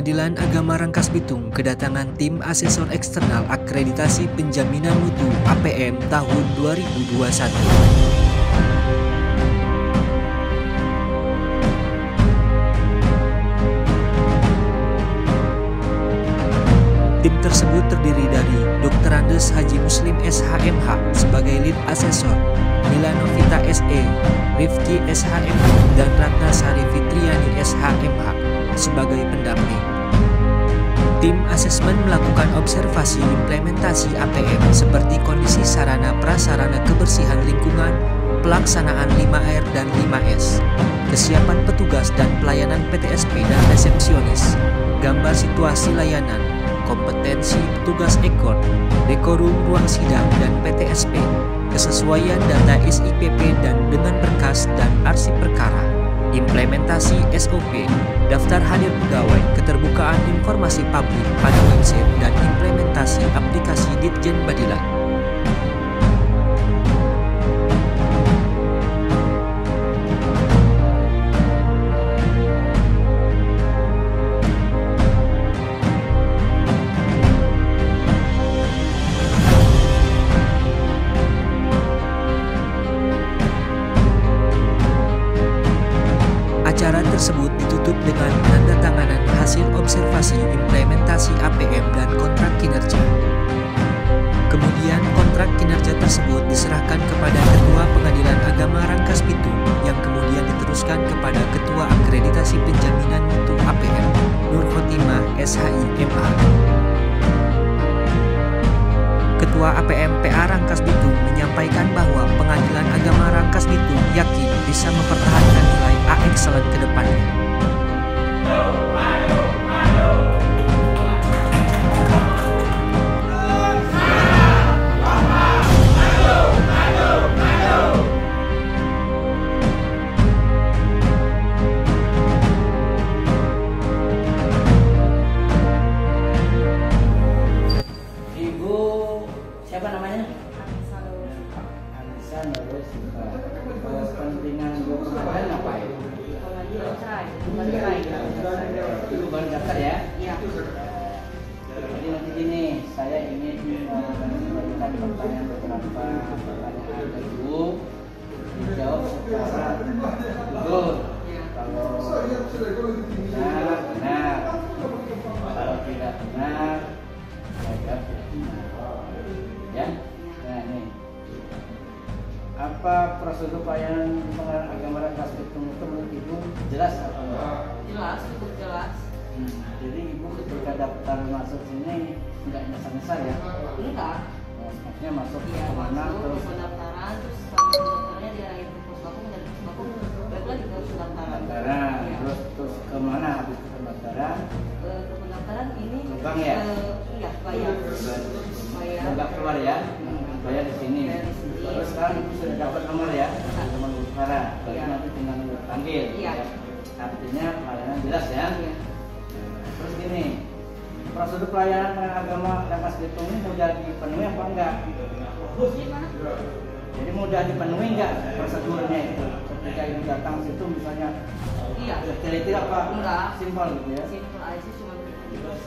Pengadilan Agama Rangkas Bitung kedatangan tim asesor eksternal akreditasi penjaminan mutu APM tahun 2021. Tim tersebut terdiri dari Dr. Andes Haji Muslim SHMH sebagai lead asesor, Milanovita SE, Rifki SHMH, dan Ratna Sari Fitriani SHMH sebagai pendamping. Tim asesmen melakukan observasi implementasi APM seperti kondisi sarana prasarana kebersihan lingkungan, pelaksanaan 5R dan 5S, kesiapan petugas dan pelayanan PTSP dan resepsionis, gambar situasi layanan, kompetensi petugas ekor, dekorum ruang sidang dan PTSP, kesesuaian data SIPP dan dengan berkas dan arsip perkara, implementasi SOP, daftar hadir pegawai, keterbukaan informasi publik pada website dan implementasi aplikasi Ditjen Badilan. Acara tersebut ditutup dengan penandatanganan hasil observasi implementasi APM dan kontrak kinerja. Kemudian kontrak kinerja tersebut diserahkan kepada Ketua Pengadilan Agama Rangkas Bitung yang kemudian diteruskan kepada Ketua Akreditasi Penjaminan Mutu APM, Nur Khotimah SHIMA. Ketua APM PA Rangkas Bitung menyampaikan bahwa Pengadilan Agama Rangkas Bitung yakin bisa mempertahankan nilai A excellent ke depannya. Ibu siapa namanya? Anissa Nurulsifah. Kepentingan ibu pengadilan apa ya? Ibu baru daftar ya? Iya. Jadi nanti gini, saya ingin menyampaikan pertanyaan beberapa pertanyaan ke ibu, dijawab secara jujur. Kalau benar, benar. Kalau tidak benar, saya jawab tidak benar. Ya? Nah ini, apa prosedur pelayanan Pengadilan Agama Rangkas Bitung itu menurut ibu jelas atau enggak? Jelas, cukup jelas. Jadi ibu ketika daftar masuk sini nggak nyasar-nyasar ya? Enggak. Maksudnya masuk Iya, kemana masuk terus ke pendaftaran, terus sama pendaftarnya diarahin ke Pusbakung, dari Pusbakung balik lagi ke pendaftaran. pendaftaran, Iya. terus kemana habis ke pendaftaran? Ke pendaftaran ini Bank ya? Iya, bayar. Nggak keluar ya? Bayar di sini. Bayar di sini. Terus sekarang ibu sudah dapat nomor ya? Nomor utara. Berarti Iya. nanti tinggal nunggu panggil. Iya. Ya. Artinya pelayanan jelas ya? Iya. Terus gini, prosedur pelayanan Pengadilan Agama Rangkas Bitung ini mudah dipenuhi apa enggak? Gimana? Jadi mudah dipenuhi enggak prosedurnya itu? Ketika ibu datang situ misalnya Iya. teliti apa? Enggak. Simpel gitu ya? Simpel aja sih, cuma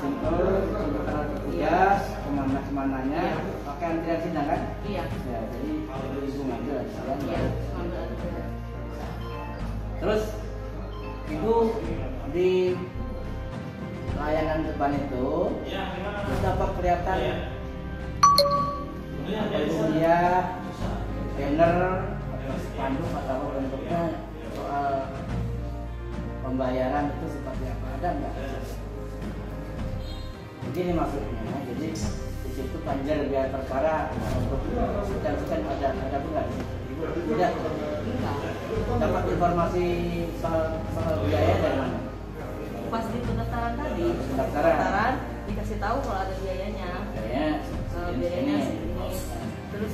Simpel, untuk petugas, kemana-kemananya, pakai antrian sidang kan? Iya. Ya, jadi ibu ngambil sidang. Iya, ngambil aja. Terus ibu di layanan depan itu dapat kelihatan apa itu dia banner atau spanduk atau bentuknya soal pembayaran itu seperti apa, ada nggak? Begini maksudnya, jadi di situ panjang biaya perkara untuk sekian ada pun nggak di situ? Tidak. Dapat informasi soal biaya dari mana? Pas di pendaftaran tadi, Pendaftaran dikasih tahu kalau ada biayanya. Biayanya segini. Terus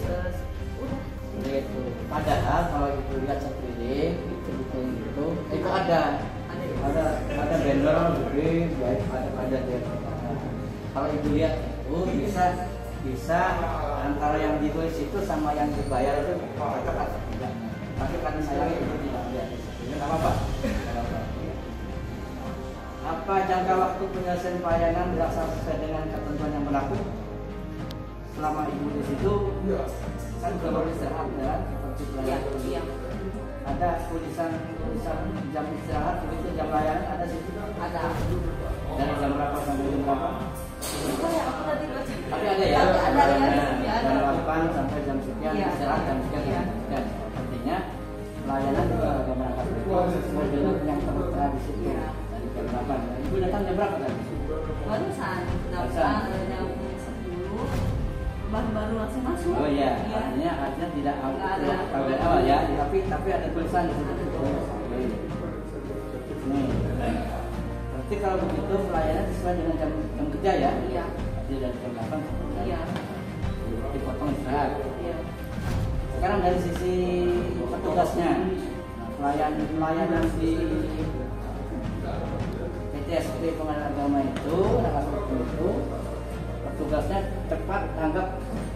udah. itu. Padahal kalau itu lihat sekeliling itu ada banner gede, baik ada di. Kalau ibu lihat itu bisa antara yang ditulis itu sama yang dibayar itu cocok atau tidak. Tapi karena saya itu tidak lihat di situ, nggak apa-apa. Apa jangka waktu penyelesaian pelayanan dilaksanakan sesuai dengan ketentuan yang berlaku? Selama ibu di situ, kan kalau istirahat ya, seperti Iya, pelayanan. iya. Ada tulisan jam istirahat, begitu jam layanan ada situ. Ada. Dari jam berapa sampai jam berapa? Oh ya, aku tadi baca. Tapi ada ya. Ada ya, Nah, ada. jam 8 sampai jam sekian Iya. istirahat jam sekian. Iya. Dan artinya pelayanan juga ada berangkat sesuai dengan yang tertera di situ. Iya. Dari jam 8. Nah, ibu datang jam berapa tadi? Barusan datang jam 10. Baru langsung masuk. Oh iya, Iya. artinya tidak Nggak ada. tahu dari awal ya, tapi ada tulisan di situ. Nih, berarti kalau begitu pelayanan sesuai dengan jam kerja ya? Iya. Jadi dari jam 8 sampai jam Iya. dipotong istirahat. Iya. Sekarang dari sisi petugasnya, pelayanan di PTSP Pengadilan Agama itu, itu petugasnya cepat, tanggap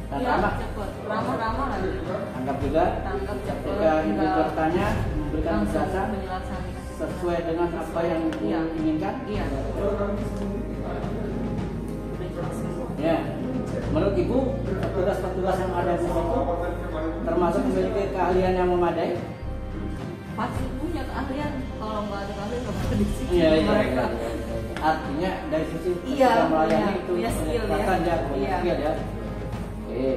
dan Iya, ramah. cepet. Ramah-ramah lagi. Anggap juga Tanggap cepet. ketika ibu Nggak bertanya memberikan langsung penjelasan penjelasan. sesuai dengan apa yang Iya. diinginkan. Iya. Ya, menurut ibu petugas-petugas yang ada di situ termasuk memiliki keahlian yang memadai. Pasti punya keahlian. Kalau nggak ada keahlian nggak bakal di sini Iya, mereka. Artinya dari sisi Iya, ketika melayani punya- itu punya skill ya. kelihatan ya, punya Iya. skill ya. Oke.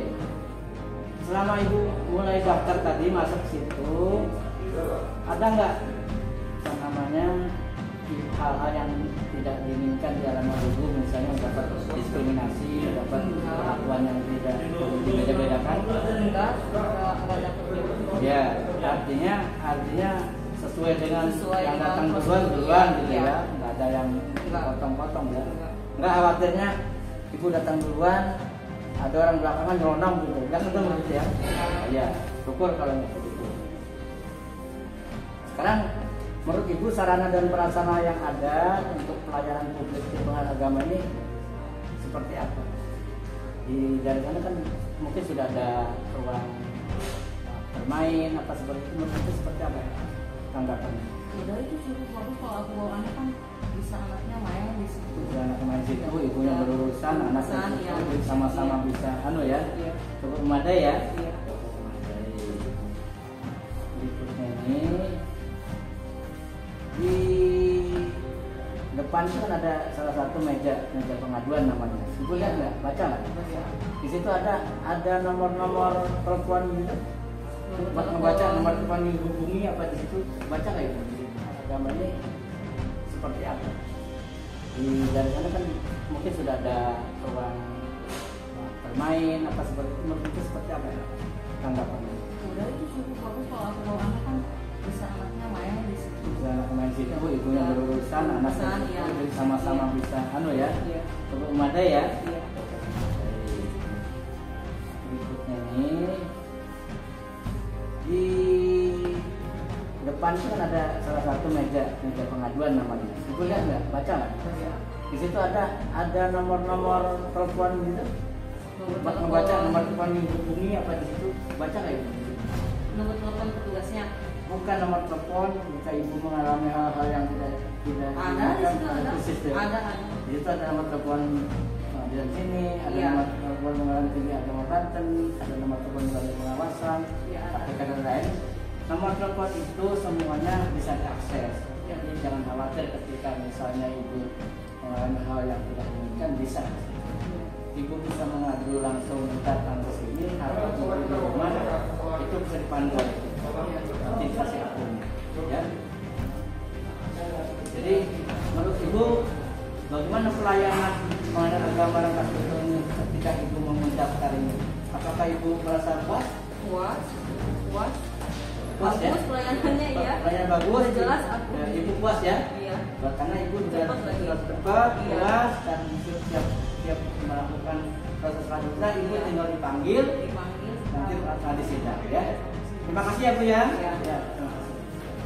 Selama ibu mulai daftar tadi masuk situ, ada nggak yang namanya hal-hal yang tidak diinginkan di alamat ibu, misalnya dapat diskriminasi, dapat perlakuan yang tidak dibeda-bedakan? Enggak ada Ya, artinya sesuai dengan Sesuai yang dengan datang prosedur. duluan gitu Iya. ya, nggak ada yang Nggak. potong-potong ya. Nggak. Nggak khawatirnya ibu datang duluan, ada orang belakangan nyelonong gitu, nggak ketemu gitu ya. Iya, syukur kalau nggak begitu. Sekarang menurut ibu sarana dan prasarana yang ada untuk pelayanan publik di Pengadilan Agama ini seperti apa? Dari sana kan mungkin sudah ada ruang bermain apa seperti itu, menurut itu seperti apa ya tanggapannya? Udah itu cukup bagus kalau aku bawa anak kan bisa anaknya main di situ. Bisa anak main situ, ibunya berurusan, anaknya Berurusan, situ, iya. sama-sama Iya. bisa ya, Iya. cukup memadai ya. Iya. Berikutnya ini di depan itu kan ada salah satu meja pengaduan namanya. Ibu lihat nggak? Baca nggak? Iya. Di situ ada nomor-nomor telepon gitu. Buat ngebaca nomor telepon dihubungi apa di situ, baca nggak itu? Agama ini seperti apa? Dari sana kan mungkin sudah ada ruang bermain apa seperti itu, menurut itu seperti apa ya tanggapannya? Udah itu cukup bagus kalau aku bawa anak kan bisa anaknya main di situ. Bisa anak main situ, ibunya berurusan, anaknya Iya. situ, sama-sama Iya. bisa ya, Iya. cukup memadai ya. Iya. Berikutnya ini di depan itu kan ada salah satu meja pengaduan namanya. Ibu lihat nggak? Baca nggak? Iya. Di situ ada nomor-nomor telepon gitu. Buat ngebaca nomor telepon dihubungi apa di situ, baca nggak itu? Nomor telepon petugasnya. Bukan nomor telepon jika ibu mengalami hal-hal yang tidak Ada di situ ada. khusus ya. Ada. Di situ ada nomor telepon di sini, ada Iya. nomor telepon mengalami tinggi agama Banten, ada nomor telepon melalui pengawasan, Iya. KPK dan lain. Nomor telepon itu semuanya bisa diakses. Jadi jangan khawatir ketika misalnya ibu mengalami hal yang tidak diinginkan, bisa. Ibu bisa mengadu langsung datang ke sini atau ibu di rumah itu bisa dipantau. Nanti dikasih akunnya, ya. Jadi menurut ibu bagaimana pelayanan Pengadilan Agama Rangkas Bitung ini ketika ibu mendaftar ini? Apakah ibu merasa puas? Puas. Puas. Puas ya? Bagus pelayanannya ya. Pelayanan bagus. Udah jelas aku. Ya, ibu puas ya? Iya. Karena ibu sudah Cepat lagi. cepat, Iya. puas dan siap melakukan proses selanjutnya. Ibu Iya. tinggal dipanggil Dipanggil. nanti di sidang ya. Terima kasih ya Bu ya. Iya. Ya, terima kasih.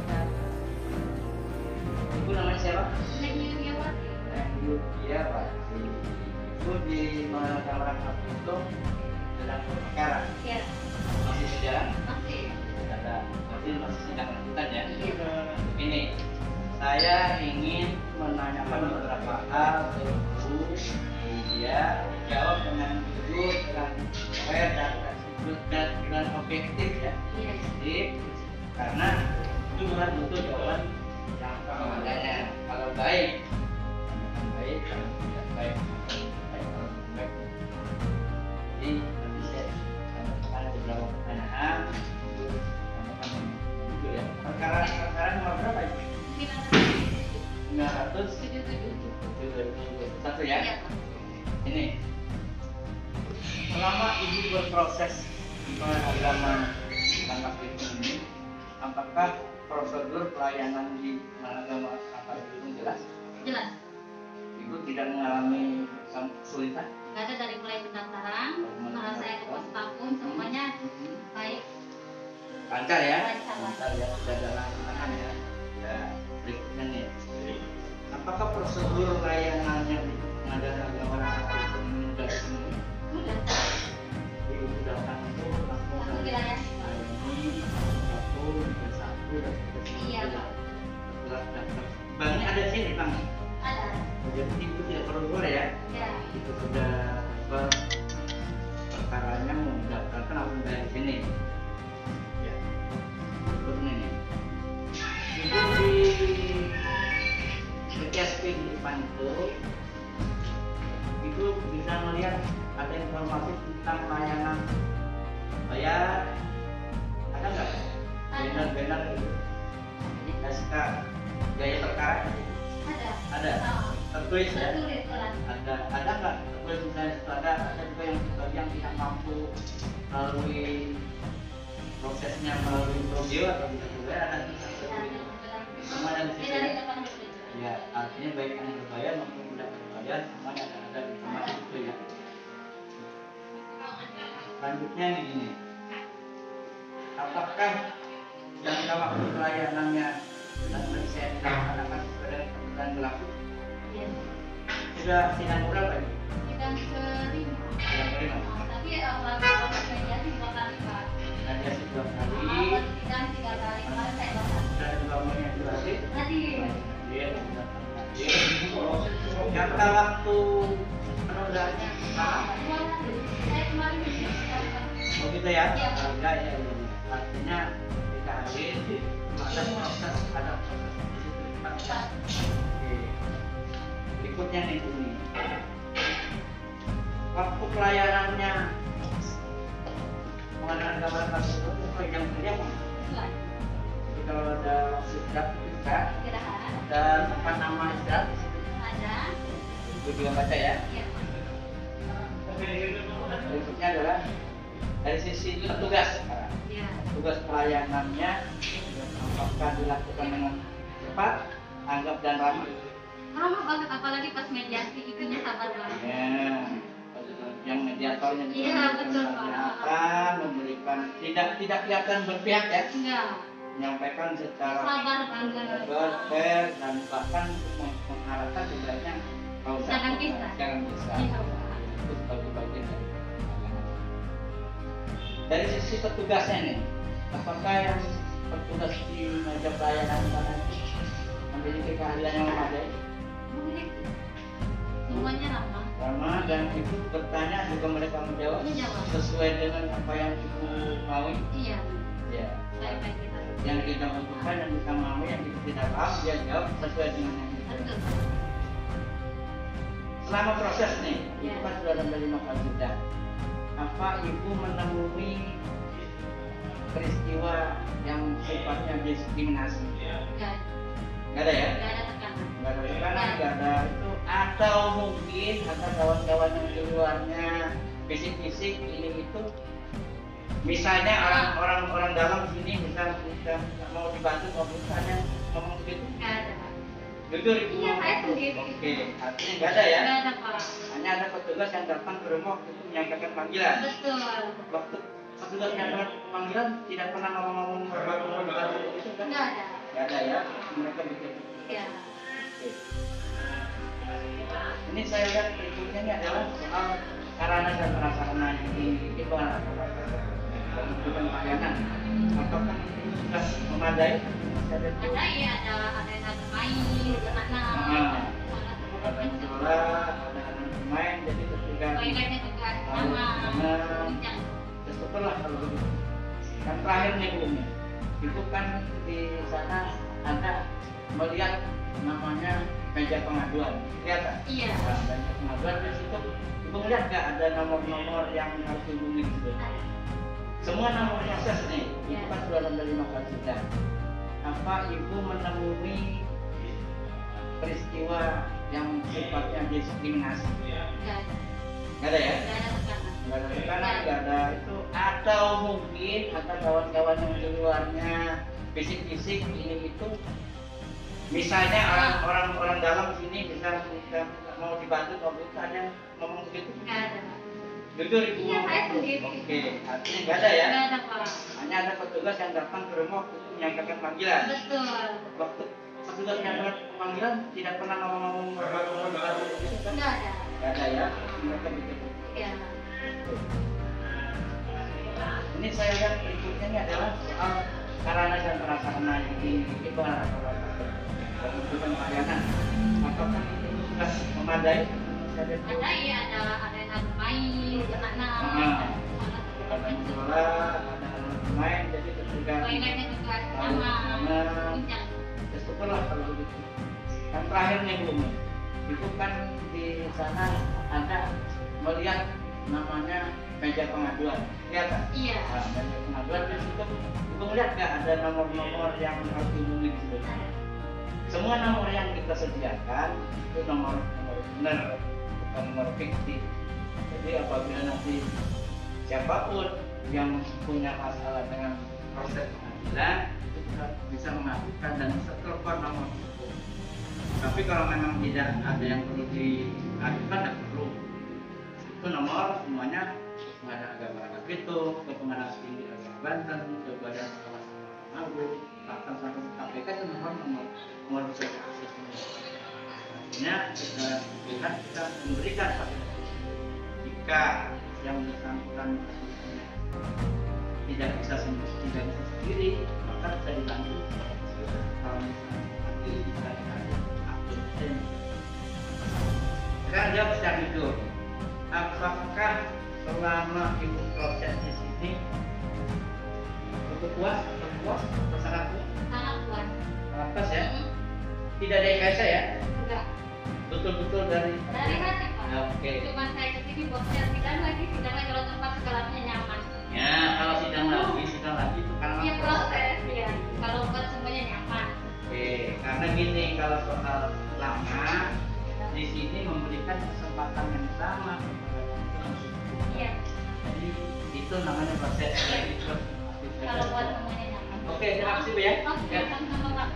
Ya. Ibu namanya siapa? Neng Iya Pak. Ibu di Pengadilan Agama Rangkas Bitung sedang berperkara. Iya. Masih berjalan? Masih. Masih sidang lanjutan ya. Iya. Ini saya ingin menanyakan beberapa hal ke ibu, dia jawab dengan jujur, dengan fair dan dengan objektif ya. Iya. Jadi karena itu bukan butuh jawaban yang adanya. Kalau baik, tanyakan baik. Kalau tidak baik, kalau baik. Jadi nanti saya tanyakan beberapa pertanyaan. Itu ya. Perkara nomor berapa itu? 971 ya. Iya. Ini selama ibu berproses di pengadilan tangkap ini, apakah prosedur pelayanan di agama tangkap itu jelas? Jelas. Ibu tidak mengalami kesulitan? Nggak ada dari mulai pendaftaran, saya ke pos tahun semuanya baik. Lancar ya? Lancar. Lancar ya, sudah ada lancar ya. Ya, berikutnya nih. Apakah prosedur layanannya di pengadilan agama tangkap itu mudah semua? Mudah. Ibu datang itu langsung Langsung dilayani. Iya, Pak. Banknya ada di sini, Bang. Ada. Jadi ibu tidak perlu keluar ya. Ya. Itu sudah perkaranya mendaftarkan langsung dari sini. Ya. Berikutnya nih. Ibu di PTSP di depan itu bisa melihat ada informasi tentang layanan bayar, ada nggak? Banner-banner itu. SK biaya perkara Ada. ada tertulis ya, Tertulis pelan. ada nggak tertulis misalnya itu ada juga yang sebagian tidak mampu melalui prosesnya melalui video atau bisa juga ada semua yang di situ ya, artinya baik yang berbayar maupun tidak berbayar semuanya ada di tempat itu ya. Selanjutnya ini, apakah jangka waktu pelayanannya dan saya dilaksanakan sesuai dengan ketentuan berlaku? Iya. Sudah sidang berapa ini? Sidang kelima. Sidang kelima. Tapi proses mediasi 2 kali, Pak. Mediasi 2 kali. Awal sidang 3 kali. Kemarin saya baca. Sudah ada 2 yang durasi. Tadi. Jangka waktu penundaannya lama? 2 kali. Saya kemarin Oh gitu ya? Iya. Enggak ya. Artinya DKD ada proses di situ. Oke. Berikutnya nih ini. Waktu pelayanannya pengadilan agama itu yang kerja mana? Jadi kalau ada waktu istirahat itu juga dan tempat nama istirahat di situ. Ada. Ibu juga baca ya. Iya. Berikutnya adalah dari sisi petugas sekarang. Iya. Tugas pelayanannya apakah dilakukan dengan cepat, tanggap dan ramah? Ramah banget, apalagi pas mediasi ibunya sabar banget. Ya, yang mediatornya juga Iya, betul, Pak. akan memberikan tidak kelihatan berpihak ya, Enggak. menyampaikan secara Sabar banget. fair dan bahkan mengharapkan sebenarnya kalau Jangan bisa. jangan bisa. Iya. Itu sebagai bagian dari pelayanan. Dari sisi petugasnya nih, apakah yang petugas di meja pelayanan sana itu memiliki keahlian yang memadai? Memiliki. Semuanya ramah. Ramah dan ibu bertanya juga mereka menjawab Menjawab. sesuai dengan apa yang ibu mau. Iya. Ya. Baik-baik kita. Yang kita butuhkan, yang kita mau, yang kita tidak paham, dia jawab sesuai dengan yang kita. Betul. Selama proses nih, Ya. ibu kan sudah ada 5 kali sidang. Apa ibu menemui peristiwa yang sifatnya diskriminasi? Enggak. Nggak ada ya? Enggak ada tekanan. Nggak ada tekanan, nggak ada itu. Atau mungkin ada kawan-kawan yang di luarnya fisik-fisik ini itu. Misalnya orang dalam sini bisa mau dibantu, mau misalnya ngomong begitu. Enggak ada. Jujur ibu. Iya, saya sendiri. Oke, artinya nggak ada ya? Enggak ada, Pak. Hanya ada petugas yang datang ke rumah untuk menyampaikan panggilan. Betul. Waktu petugas yang datang ke panggilan tidak pernah ngomong-ngomong itu kan? Enggak ada. Nggak ada ya? Mereka bikin. Iya. Oke. Ini saya lihat berikutnya ini adalah soal sarana dan prasarana yang dimiliki oleh pelayanan. apakah itu sudah memadai? Ada ya, ada yang bermain, ada anak. Ada sekolah, ada anak bermain, jadi ketika Toiletnya juga sama, sama. setelah kalau begitu. Yang terakhir nih Bu, itu kan di sana ada melihat namanya meja pengaduan, lihat tak? Iya. Nah, meja pengaduan di situ, Ibu ngeliat nggak ada nomor-nomor yang harus dihubungi gitu? Semua nomor proses nih, itu kan sudah ada 5 kali sudah. Apa Ibu menemui peristiwa yang sifatnya diskriminasi? Nggak ada ya? Nggak ada tekanan, nggak ada itu. Atau mungkin ada kawan-kawan yang di luarnya bisik-bisik ini itu. Misalnya orang dalam sini bisa mau dibantu kalau itu ada yang ngomong begitu. Nggak ada. Jujur Ibu. Iya, saya sendiri. Oke, artinya nggak ada ya? Nggak ada, Pak. Hanya ada petugas yang datang ke rumah untuk menyampaikan panggilan. Betul. Waktu petugas menyampaikan panggilan tidak pernah ngomong-ngomong gitu kan? Nggak ada. Nggak ada ya? Mereka begitu. Iya. Ini saya lihat berikutnya ini adalah soal sarana dan prasarana yang dimiliki para kebutuhan pelayanan. Apakah itu sudah memadai? Ada ya, ada yang bermain, ada anak. Ada sekolah, ada anak bermain, jadi ketika Toiletnya juga sama. setelah kalau begitu. Yang terakhir nih Bu, itu kan di sana ada melihat namanya meja pengaduan, lihat tak? Iya. Nah, meja pengaduan di situ, Ibu ngeliat nggak ada nomor-nomor yang harus dihubungi di situ? Semua nomor yang kita sediakan itu nomor benar, bukan nomor fiktif. Jadi apabila nanti siapapun yang punya masalah dengan proses pengadilan itu bisa mengadukan dan bisa telepon nomor itu. Tapi kalau memang tidak ada yang perlu diadukan, tidak perlu. Itu nomor semuanya Pengadilan Agama Rakyat Belitung, ke Pengadilan Tinggi Agama Banten, ke Badan Pengawas Mahkamah Agung, bahkan sampai ke KPK itu nomor bisa diakses semua. Artinya kita memberikan fasilitas. Jika yang bersangkutan tidak bisa sendiri, maka bisa dibantu. Kalau misalnya nanti bisa dibantu akun. Sekarang jawab secara jujur. Apakah selama Ibu proses di sini puas atau sangat puas? Sangat puas. Sangat puas ya? Tidak ada IKSA ya? Enggak. Betul-betul dari hati, Pak. Oke. Cuma saya kesini buat sidang lagi kalau tempat segalanya nyaman. Ya, kalau sidang lagi itu karena Iya, proses ya. Kalau buat semuanya nyaman. Oke, karena gini, kalau soal lama di sini memberikan kesempatan yang sama. Iya. Jadi itu namanya proses. Kalau buat semuanya nyaman. Oke, terima kasih Bu ya. Oke, sama-sama, Pak.